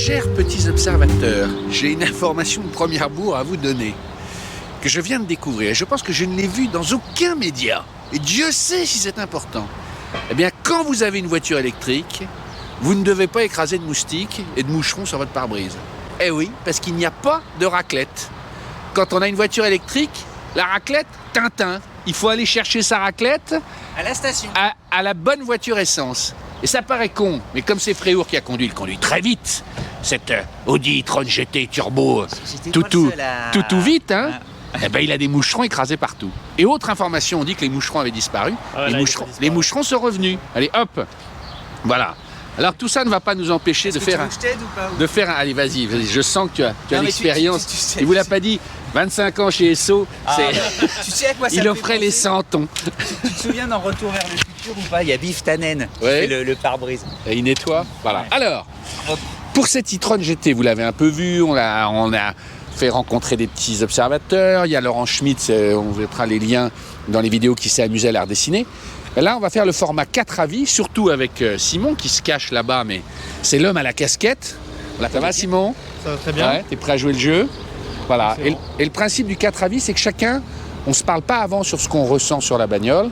Chers petits observateurs, j'ai une information de premier abord à vous donner, que je viens de découvrir. Je pense que je ne l'ai vue dans aucun média. Et Dieu sait si c'est important. Eh bien, quand vous avez une voiture électrique, vous ne devez pas écraser de moustiques et de moucherons sur votre pare-brise. Eh oui, parce qu'il n'y a pas de raclette. Quand on a une voiture électrique, la raclette, Tintin. Il faut aller chercher sa raclette à la station. À la bonne voiture essence. Et ça paraît con, mais comme c'est Fréhour qui a conduit, il conduit très vite. Cette Audi e-tron GT turbo, tout vite, hein. Eh ben, il a des moucherons écrasés partout. Et autre information, on dit que les moucherons avaient disparu. Les moucherons sont revenus. Allez, hop. Voilà. Alors tout ça ne va pas nous empêcher de faire allez, vas-y, je sens que tu as l'expérience. Il vous l'a pas dit, 25 ans chez Esso, tu sais à quoi ça il me offrait fait les penser 100 tons. Tu te souviens dans Retour vers le futur ou pas? Il y a Biff Tannen qui Ouais. fait le pare-brise. Et il nettoie. Voilà. Ouais. Alors, pour cette e-tron GT, vous l'avez un peu vu, on a fait rencontrer des petits observateurs. Il y a Laurent Schmitz, on mettra les liens dans les vidéos, qui s'est amusé à la redessiner. Et là, on va faire le format 4 avis, surtout avec Simon qui se cache là-bas, mais c'est l'homme à la casquette. Là, ça va, Simon? Ça va très bien. Ouais, t'es prêt à jouer le jeu? Voilà. Et le principe du 4 avis, c'est que chacun, on ne se parle pas avant sur ce qu'on ressent sur la bagnole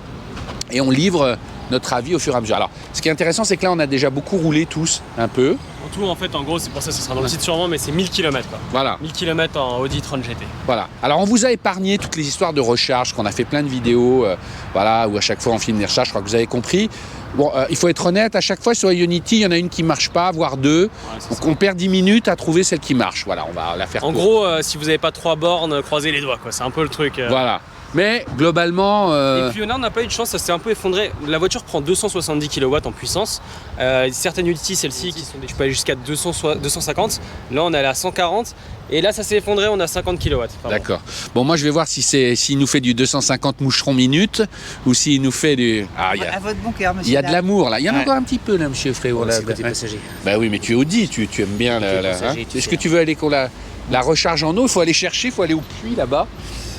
et on livre notre avis au fur et à mesure. Alors, ce qui est intéressant, c'est que là, on a déjà beaucoup roulé tous, un peu. En tout, en fait, en gros, c'est pour ça que ce sera dans le site sûrement, mais c'est 1000 km quoi. Voilà. 1000 km en Audi e-tron GT. Voilà. Alors, on vous a épargné toutes les histoires de recharge, qu'on a fait plein de vidéos, voilà, où à chaque fois on filme des recharges, je crois que vous avez compris. Bon, il faut être honnête, à chaque fois sur Ionity, il y en a une qui ne marche pas, voire deux. Ouais, donc on perd 10 minutes à trouver celle qui marche. Voilà, on va la faire En courte. gros, si vous n'avez pas 3 bornes, croisez les doigts, quoi. C'est un peu le truc. Voilà. Mais globalement... Et puis on a pas eu de chance, ça s'est un peu effondré. La voiture prend 270 kW en puissance. Certaines Unity, celles-ci, qui sont, je peux aller jusqu'à 250. Là, on est à 140. Et là, ça s'est effondré, on a 50 kW. D'accord. Bon, moi, je vais voir s'il nous fait du 250 moucherons minutes ou s'il nous fait du... Ah, À votre bon cœur, monsieur. Il y a de l'amour, là. Il y en a Ouais. encore un petit peu, là, monsieur Fréhour. C'est côté passager. Bah oui, mais tu es Audi, tu aimes bien la... passager, tu Est-ce sais, que tu veux aller qu'on la recharge en eau? Il faut aller chercher, il faut aller au puits, là-bas.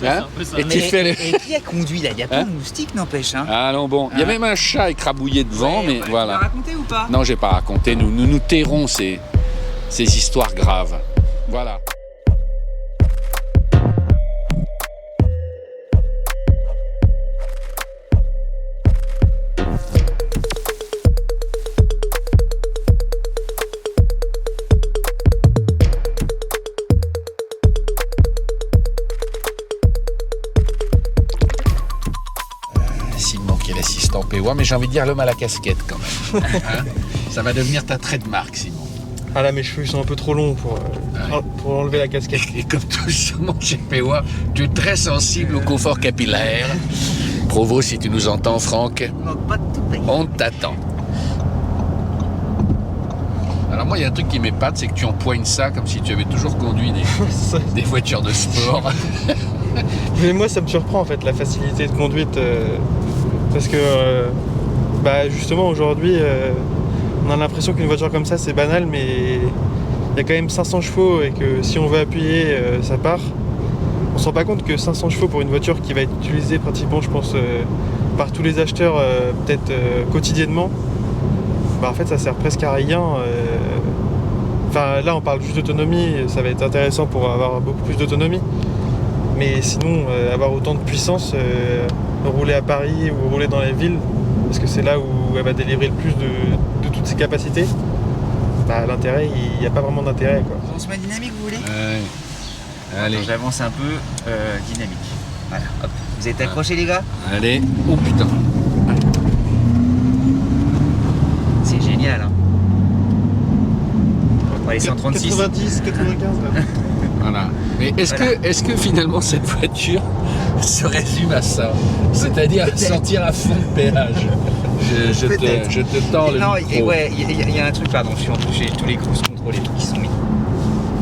Hein? Et tu fais le... Et qui a conduit là? Il y a plein de moustiques, n'empêche. Hein. Ah non, bon. Il y a même un chat écrabouillé devant, mais Tu voilà. l'as raconté ou pas? Non, j'ai pas raconté. Nous tairons ces histoires graves. Voilà. Simon qui est l'assistant POA, mais j'ai envie de dire l'homme à la casquette quand même. Hein? Ça va devenir ta trademark, Simon. Ah là, mes cheveux ils sont un peu trop longs pour enlever la casquette. Et comme tout sûrement chez POA, tu es très sensible au confort capillaire. Provo, si tu nous entends, Franck, on t'attend. Alors moi, il y a un truc qui m'épate, c'est que tu empoignes ça comme si tu avais toujours conduit des voitures de sport. Mais moi, ça me surprend en fait, la facilité de conduite. Parce que, justement, aujourd'hui, on a l'impression qu'une voiture comme ça, c'est banal, mais il y a quand même 500 chevaux et que si on veut appuyer, ça part. On se rend pas compte que 500 chevaux pour une voiture qui va être utilisée pratiquement, je pense, par tous les acheteurs, peut-être quotidiennement, en fait, ça sert presque à rien. Enfin, là, on parle juste d'autonomie, ça va être intéressant pour avoir beaucoup plus d'autonomie. Mais sinon, avoir autant de puissance, rouler à Paris ou rouler dans les villes, parce que c'est là où elle va délivrer le plus de toutes ses capacités, l'intérêt, il n'y a pas vraiment d'intérêt, quoi. On se met dynamique, vous voulez? Ouais. Allez. Attends, j'avance un peu dynamique. Voilà, hop. Vous êtes accrochés, les gars? Allez. Oh putain. C'est génial, hein. On va aller 136. 90, 95, là. Voilà. Mais est-ce que finalement cette voiture se résume à ça? C'est-à-dire à sortir à fond de péage? Je te tends le Non, micro. ouais, il y a un truc, pardon, j'ai tous les cruise control et tout qui sont mis.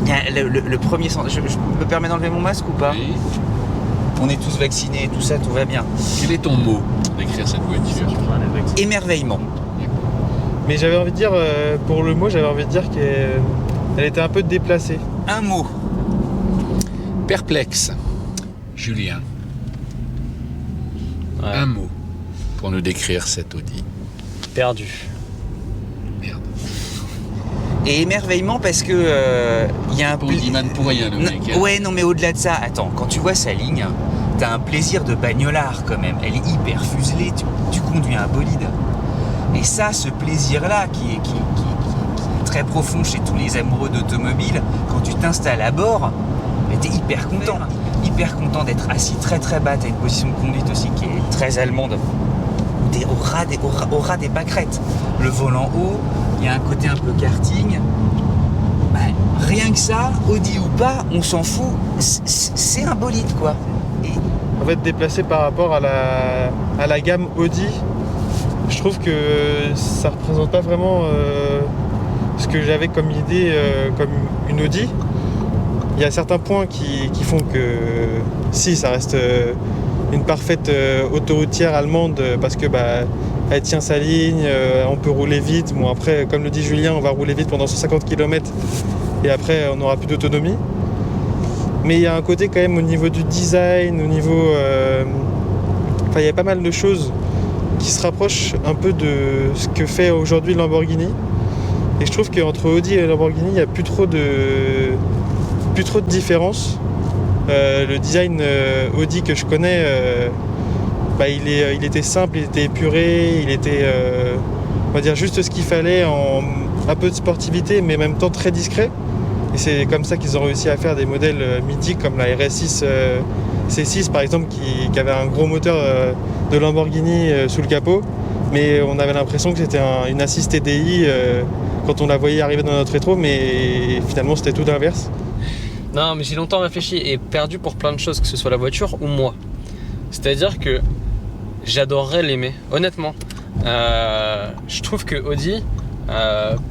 Il y a le premier sens. Je me permets d'enlever mon masque ou pas? Oui. On est tous vaccinés, tout ça, tout va bien. Quel est ton mot d'écrire cette voiture? Émerveillement. Mais j'avais envie de dire, pour le mot, j'avais envie de dire qu'elle était un peu déplacée. Un mot. Perplexe. Julien. Ouais. Un mot pour nous décrire cette Audi. Perdu. Merde. Et émerveillement parce que il y a un Audiman pour rien, le mec. Ouais, non, mais au-delà de ça, attends, quand tu vois sa ligne, t'as un plaisir de bagnolard quand même. Elle est hyper fuselée, tu conduis un bolide. Et ça, ce plaisir-là qui est très profond chez tous les amoureux d'automobile, quand tu t'installes à bord, t'es hyper content. Hyper content d'être assis très très bas. T'as une position de conduite aussi qui est très allemande. T'es au ras des pâquerettes. Le volant haut, il y a un côté un peu karting. Bah, rien que ça, Audi ou pas, on s'en fout. C'est un bolide quoi. Et... En fait, déplacé par rapport à la gamme Audi, je trouve que ça représente pas vraiment ce que j'avais comme idée comme une Audi. Il y a certains points qui font que si ça reste une parfaite autoroutière allemande parce que elle tient sa ligne, on peut rouler vite. Bon après, comme le dit Julien, on va rouler vite pendant 150 km et après on n'aura plus d'autonomie. Mais il y a un côté quand même au niveau du design, au niveau... il y a pas mal de choses qui se rapprochent un peu de ce que fait aujourd'hui Lamborghini. Et je trouve qu'entre Audi et Lamborghini, il n'y a plus trop de différence. Le design Audi que je connais, il était simple, il était épuré, il était on va dire juste ce qu'il fallait, en un peu de sportivité mais en même temps très discret. Et c'est comme ça qu'ils ont réussi à faire des modèles mythiques comme la RS6 C6 par exemple qui avait un gros moteur de Lamborghini sous le capot, mais on avait l'impression que c'était une Assist TDI quand on la voyait arriver dans notre rétro, mais finalement c'était tout l'inverse. Non, mais j'ai longtemps réfléchi et perdu pour plein de choses, que ce soit la voiture ou moi. C'est-à-dire que j'adorerais l'aimer, honnêtement. Je trouve que Audi,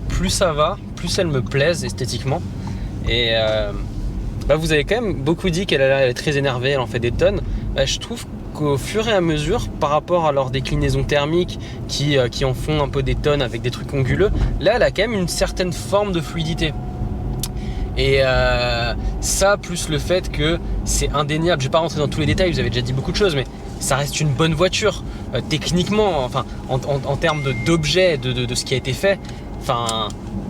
plus ça va, plus elle me plaise esthétiquement. Et vous avez quand même beaucoup dit qu'elle est très énervée, elle en fait des tonnes. Je trouve qu'au fur et à mesure, par rapport à leur déclinaison thermique qui en font un peu des tonnes avec des trucs anguleux, là elle a quand même une certaine forme de fluidité. Et ça, plus le fait que c'est indéniable, je vais pas rentrer dans tous les détails, vous avez déjà dit beaucoup de choses, mais ça reste une bonne voiture. Techniquement, enfin, en termes d'objet, de ce qui a été fait, enfin,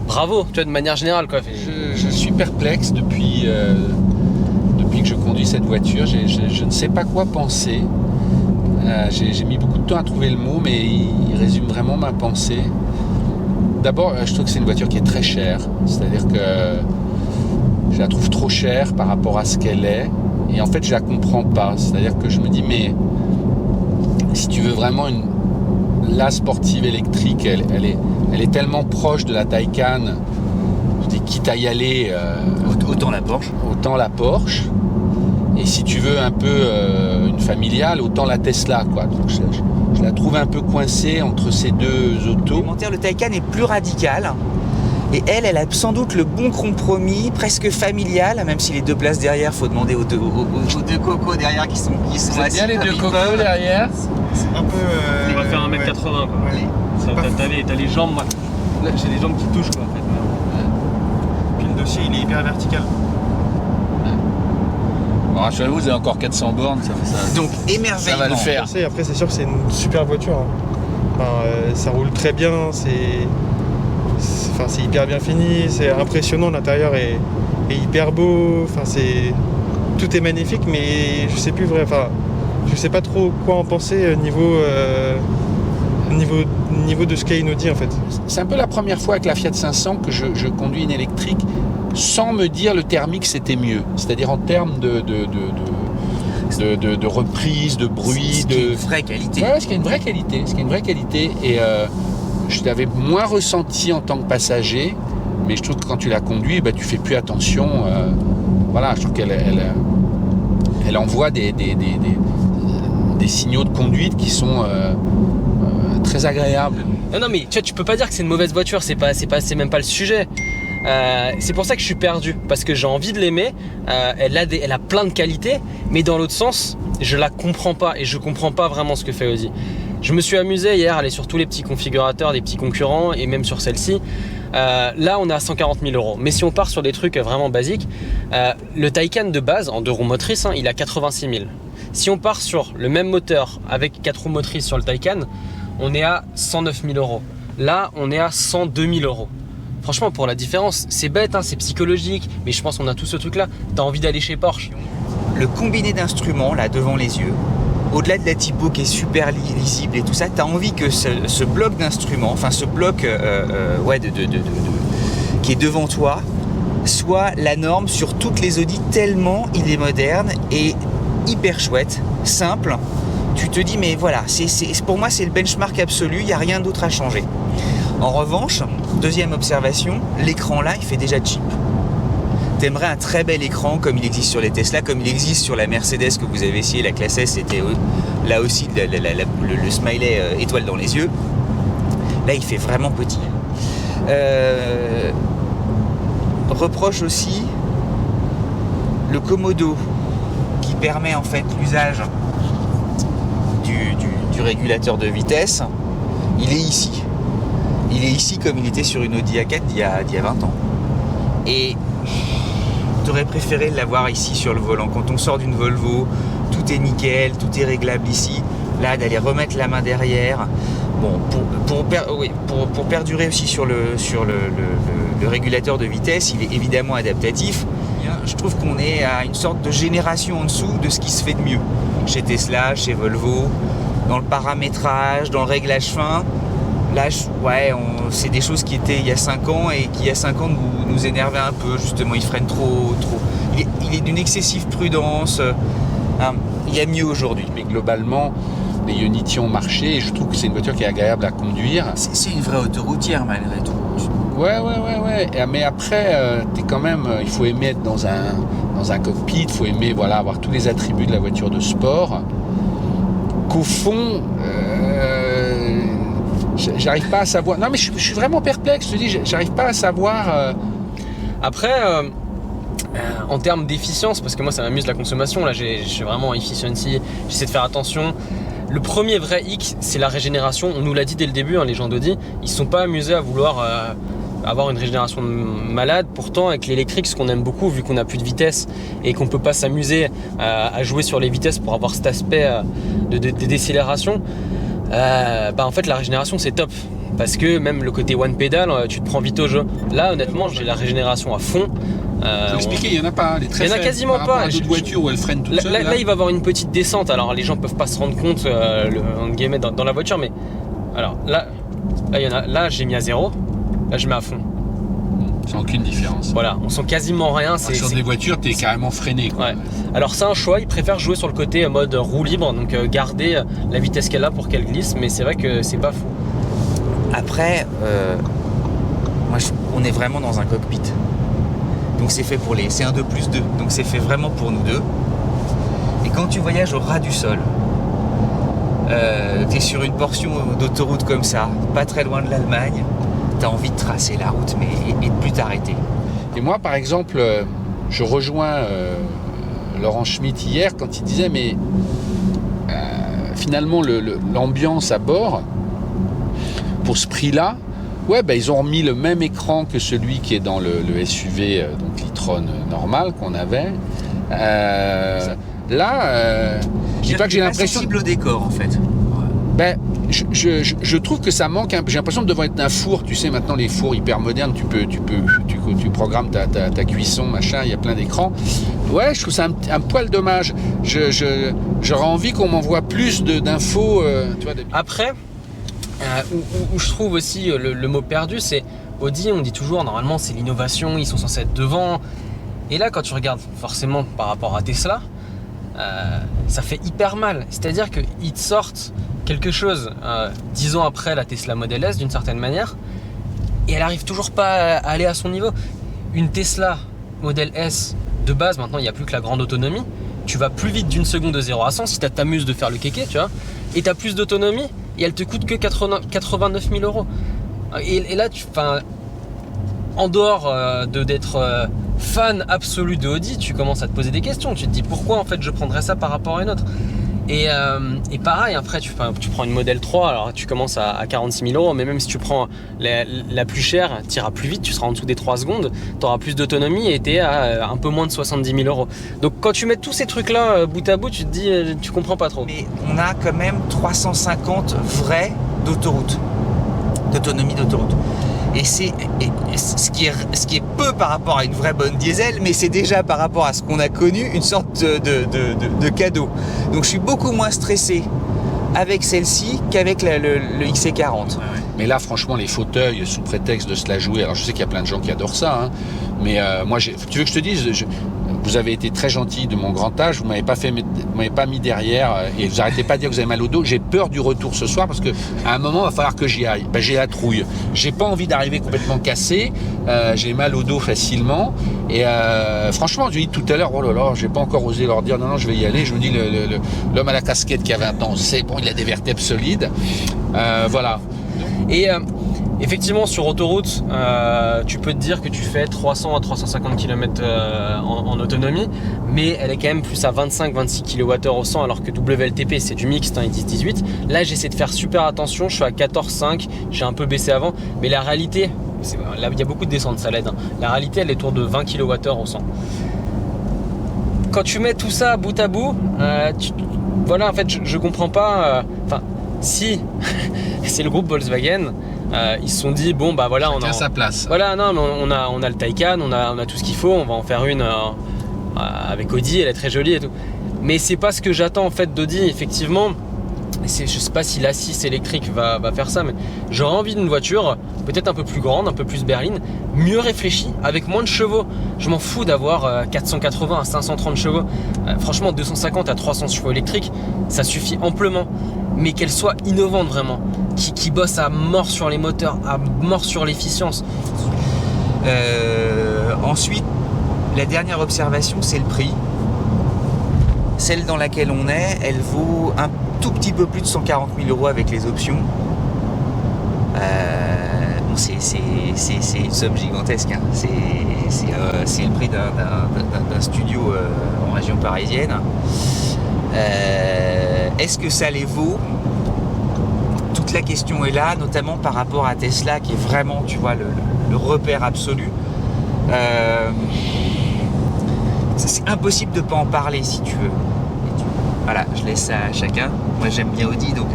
bravo, tu vois, de manière générale, quoi. Je suis perplexe depuis que je conduis cette voiture. Je ne sais pas quoi penser. J'ai mis beaucoup de temps à trouver le mot, mais il résume vraiment ma pensée. D'abord, je trouve que c'est une voiture qui est très chère, c'est-à-dire que je la trouve trop chère par rapport à ce qu'elle est, et en fait je la comprends pas. C'est-à-dire que je me dis, mais si tu veux vraiment la sportive électrique, elle est tellement proche de la Taycan, je dis quitte à y aller, autant la Porsche. Et si tu veux un peu une familiale, autant la Tesla, quoi. Donc je la trouve un peu coincée entre ces deux autos. Le Taycan est plus radical. Et elle a sans doute le bon compromis, presque familial, même si les deux places derrière, faut demander aux deux cocos derrière qui sont assis. Bien les deux cocos derrière. C'est un peu... On va faire 1m80 quoi. Ouais. T'as les jambes, moi. Là, j'ai les jambes qui touchent quoi en fait. Puis le dossier il est hyper vertical. Bon, rassurez-vous, vous avez encore 400 bornes, ça donc émerveillement. Ça va le faire. Après c'est sûr que c'est une super voiture. Enfin, ça roule très bien, c'est hyper bien fini, c'est impressionnant, l'intérieur est hyper beau, tout est magnifique, mais je sais plus je sais pas trop quoi en penser niveau de ce qu'est une Audi en fait. C'est un peu la première fois avec la Fiat 500 que je conduis une électrique sans me dire le thermique c'était mieux, c'est-à-dire en termes de reprise, de bruit, ce qui est une vraie qualité. Ouais, ce qui est une vraie qualité, et je l'avais moins ressenti en tant que passager, mais je trouve que quand tu la conduis, tu fais plus attention. Je trouve qu'elle elle envoie des signaux de conduite qui sont très agréables. Non mais tu peux pas dire que c'est une mauvaise voiture, c'est même pas le sujet. C'est pour ça que je suis perdu, parce que j'ai envie de l'aimer. Elle a plein de qualités, mais dans l'autre sens, je la comprends pas et je comprends pas vraiment ce que fait Audi. Je me suis amusé hier à aller sur tous les petits configurateurs des petits concurrents et même sur celle-ci. Là, on est à 140 000 €. Mais si on part sur des trucs vraiment basiques, le Taycan de base, en 2 roues motrices, il a 86 000. Si on part sur le même moteur avec 4 roues motrices sur le Taycan, on est à 109 000 €. Là, on est à 102 000 €. franchement, pour la différence, c'est bête, hein, c'est psychologique, mais je pense qu'on a tous ce truc-là. T'as envie d'aller chez Porsche. Le combiné d'instruments, là, devant les yeux, au-delà de la typo qui est super lisible et tout ça, t'as envie que ce bloc d'instruments, enfin ce bloc qui est devant toi, soit la norme sur toutes les Audi, tellement il est moderne et hyper chouette, simple. Tu te dis, mais voilà, pour moi c'est le benchmark absolu, il n'y a rien d'autre à changer. En revanche, deuxième observation, l'écran là, il fait déjà cheap. T'aimerais un très bel écran comme il existe sur les Tesla, comme il existe sur la Mercedes que vous avez essayé, la classe S, c'était là aussi le smiley étoile dans les yeux. Là, il fait vraiment petit. Reproche aussi le Komodo qui permet en fait l'usage du régulateur de vitesse. Il est ici. Il est ici comme il était sur une Audi A4 d'il y a 20 ans. Et t'aurais préféré l'avoir ici sur le volant. Quand on sort d'une Volvo, tout est nickel, tout est réglable ici. Là, d'aller remettre la main derrière. Bon, pour perdurer aussi sur le régulateur de vitesse, il est évidemment adaptatif. Je trouve qu'on est à une sorte de génération en dessous de ce qui se fait de mieux. Chez Tesla, chez Volvo, dans le paramétrage, dans le réglage fin. Là, c'est des choses qui étaient il y a 5 ans et qui, il y a 5 ans, nous énervaient un peu. Justement, il freine trop. Il est d'une excessive prudence. Il y a mieux aujourd'hui. Mais globalement, les Ionity ont marché et je trouve que c'est une voiture qui est agréable à conduire. C'est une vraie autoroutière malgré tout. Ouais. Mais après, t'es quand même, il faut aimer être dans un cockpit, il faut aimer avoir tous les attributs de la voiture de sport. Qu'au fond, j'arrive pas à savoir. Non, mais je suis vraiment perplexe. Je te dis, j'arrive pas à savoir. Après, en termes d'efficience, parce que moi ça m'amuse la consommation, là je suis vraiment efficiency, j'essaie de faire attention. Le premier vrai hic, c'est la régénération. On nous l'a dit dès le début, hein, les gens d'Audi, ils se sont pas amusés à vouloir avoir une régénération malade. Pourtant, avec l'électrique, ce qu'on aime beaucoup, vu qu'on n'a plus de vitesse et qu'on peut pas s'amuser à jouer sur les vitesses pour avoir cet aspect de décélération, en fait la régénération c'est top. Parce que même le côté one pedal, tu te prends vite au jeu. Là, honnêtement, j'ai la régénération à fond. Je vais expliquer, il n'y en a pas. Il n'y en a quasiment pas. D'autres voitures où elles freinent toutes seules. Là, il va y avoir une petite descente. Alors, les gens peuvent pas se rendre compte dans la voiture, mais alors là, j'ai mis à 0. Là, je mets à fond. Sans aucune différence. Voilà, on sent quasiment rien. Sur des voitures, t'es carrément freiné, quoi. Ouais. Alors, c'est un choix. Ils préfèrent jouer sur le côté mode roue libre, donc garder la vitesse qu'elle a pour qu'elle glisse. Mais c'est vrai que c'est pas fou. Après, on est vraiment dans un cockpit. Donc c'est fait pour c'est un 2+2. Donc c'est fait vraiment pour nous deux. Et quand tu voyages au ras du sol, t'es sur une portion d'autoroute comme ça, pas très loin de l'Allemagne, t'as envie de tracer la route et de plus t'arrêter. Et moi, par exemple, je rejoins Laurent Schmitt hier quand il disait mais finalement l'ambiance à bord, pour ce prix-là, ils ont remis le même écran que celui qui est dans le SUV, donc l'e-tron normal qu'on avait. Je dis pas que j'ai l'impression. Sensible au décor en fait. Je trouve que ça manque. J'ai l'impression de devoir être un four. Tu sais, maintenant les fours hyper modernes, tu programmes ta cuisson, machin. Il y a plein d'écrans. Ouais, je trouve ça un poil dommage. J'aurais envie qu'on m'envoie plus d'infos. Après. Où je trouve aussi le mot perdu, c'est Audi, on dit toujours normalement c'est l'innovation, ils sont censés être devant. Et là, quand tu regardes forcément par rapport à Tesla, ça fait hyper mal. C'est-à-dire qu'ils te sortent quelque chose 10 ans après la Tesla Model S d'une certaine manière, et elle arrive toujours pas à aller à son niveau. Une Tesla Model S de base, maintenant il n'y a plus que la grande autonomie. Tu vas plus vite d'une seconde de 0 à 100 si tu t'amuses de faire le kéké, tu vois, et tu as plus d'autonomie. Et elle te coûte que 89 000 euros. Et là, en dehors d'être fan absolu de Audi, tu commences à te poser des questions. Tu te dis pourquoi en fait je prendrais ça par rapport à une autre. Et pareil, après tu prends une Model 3, alors tu commences à 46 000 euros, mais même si tu prends la plus chère, tu iras plus vite, tu seras en dessous des 3 secondes, tu auras plus d'autonomie et tu es à un peu moins de 70 000 euros. Donc quand tu mets tous ces trucs-là bout à bout, tu te dis, tu comprends pas trop. Mais on a quand même 350 vrais d'autoroute, d'autonomie d'autoroute. Et ce qui est peu par rapport à une vraie bonne diesel, mais c'est déjà par rapport à ce qu'on a connu une sorte de cadeau. Donc je suis beaucoup moins stressé avec celle-ci qu'avec le XC40. Mais là, franchement, les fauteuils, sous prétexte de se la jouer, alors je sais qu'il y a plein de gens qui adorent ça, hein, mais moi, tu veux que je te dise, vous avez été très gentil de mon grand âge, vous m'avez pas mis derrière, et vous arrêtez pas de dire que vous avez mal au dos. J'ai peur du retour ce soir parce que à un moment, il va falloir que j'y aille. J'ai la trouille. J'ai pas envie d'arriver complètement cassé. J'ai mal au dos facilement. Et franchement, je dis tout à l'heure, oh là là, j'ai pas encore osé leur dire non, je vais y aller. Je me dis, l'homme à la casquette qui a 20 ans, c'est bon, il a des vertèbres solides. Voilà. Et effectivement, sur autoroute, tu peux te dire que tu fais 300 à 350 km en autonomie, mais elle est quand même plus à 25-26 kWh au 100, alors que WLTP c'est du mixte, hein, ils disent 18. Là, j'essaie de faire super attention, je suis à 14,5, j'ai un peu baissé avant, mais la réalité, là, il y a beaucoup de descentes, ça l'aide. Hein. La réalité, elle est autour de 20 kWh au 100. Quand tu mets tout ça bout à bout, voilà, en fait, je comprends pas. Si c'est le groupe Volkswagen, ils se sont dit bon bah voilà, on a sa place. Voilà, non, mais on a le Taycan, on a tout ce qu'il faut, on va en faire une avec Audi, elle est très jolie et tout. Mais c'est pas ce que j'attends en fait d'Audi, effectivement. Je sais pas si l'A6 électrique va faire ça, mais j'aurais envie d'une voiture peut-être un peu plus grande, un peu plus berline, mieux réfléchie, avec moins de chevaux. Je m'en fous d'avoir 480 à 530 chevaux. Franchement, 250 à 300 chevaux électriques, ça suffit amplement. Mais qu'elle soit innovante vraiment, qui bosse à mort sur les moteurs, à mort sur l'efficience. Ensuite, la dernière observation, c'est le prix. Celle dans laquelle on est, elle vaut un tout petit peu plus de 140 000 € avec les options. Bon, c'est une somme gigantesque, hein. C'est le prix d'un studio en région parisienne. Est-ce que ça les vaut? Toute la question est là, notamment par rapport à Tesla, qui est vraiment, tu vois, le repère absolu. C'est impossible de ne pas en parler si tu veux. Voilà, je laisse ça à chacun. Moi, j'aime bien Audi, donc...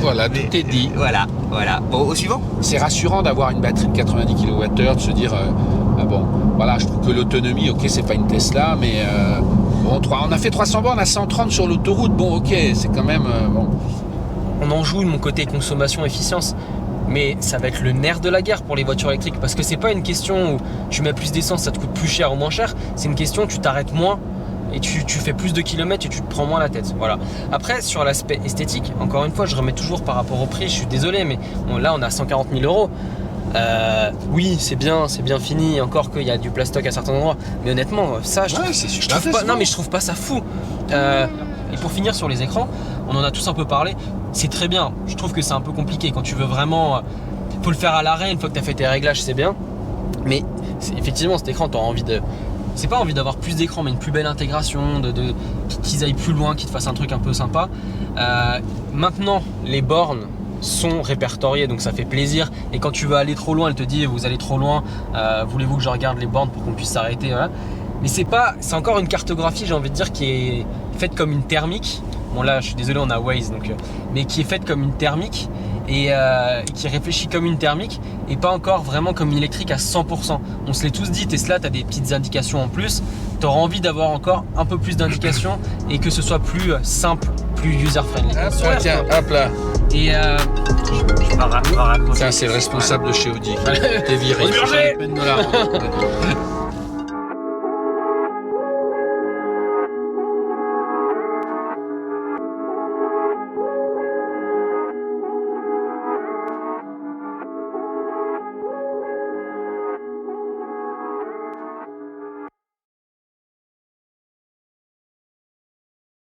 Voilà, tout est dit. Voilà. Bon, au suivant. C'est rassurant d'avoir une batterie de 90 kWh, de se dire, bon, voilà, je trouve que l'autonomie, ok, c'est pas une Tesla, mais bon, on a fait 300 bornes à 130 sur l'autoroute, bon, ok, c'est quand même, bon. On en joue de mon côté consommation, efficience, mais ça va être le nerf de la guerre pour les voitures électriques, parce que c'est pas une question où tu mets plus d'essence, ça te coûte plus cher ou moins cher, c'est une question où tu t'arrêtes moins, et tu fais plus de kilomètres et tu te prends moins la tête. Voilà. Après, sur l'aspect esthétique, encore une fois, je remets toujours par rapport au prix, je suis désolé, mais là on a 140 000 €. Oui, c'est bien fini, encore qu'il y a du plastoc à certains endroits, mais honnêtement, ça, je trouve pas ça fou. Et pour finir sur les écrans, on en a tous un peu parlé, c'est très bien. Je trouve que c'est un peu compliqué quand tu veux vraiment. Faut le faire à l'arrêt, une fois que tu as fait tes réglages, c'est bien. Mais effectivement, cet écran, tu as envie de. C'est pas envie d'avoir plus d'écran, mais une plus belle intégration, qu'ils aillent plus loin, qu'ils te fassent un truc un peu sympa. Maintenant, les bornes sont répertoriées, donc ça fait plaisir. Et quand tu veux aller trop loin, elle te dit vous allez trop loin, voulez-vous que je regarde les bornes pour qu'on puisse s'arrêter, voilà. Mais c'est encore une cartographie, j'ai envie de dire, qui est faite comme une thermique. Bon là, je suis désolé, on a Waze, donc, mais qui est faite comme une thermique et qui réfléchit comme une thermique et pas encore vraiment comme une électrique à 100%. On se l'est tous dit, Tesla, tu as des petites indications en plus. Tu auras envie d'avoir encore un peu plus d'indications et que ce soit plus simple, plus user-friendly. Tiens, hop là. Et je vais raccrocher. Tiens, c'est le responsable de chez Audi. T'es viré.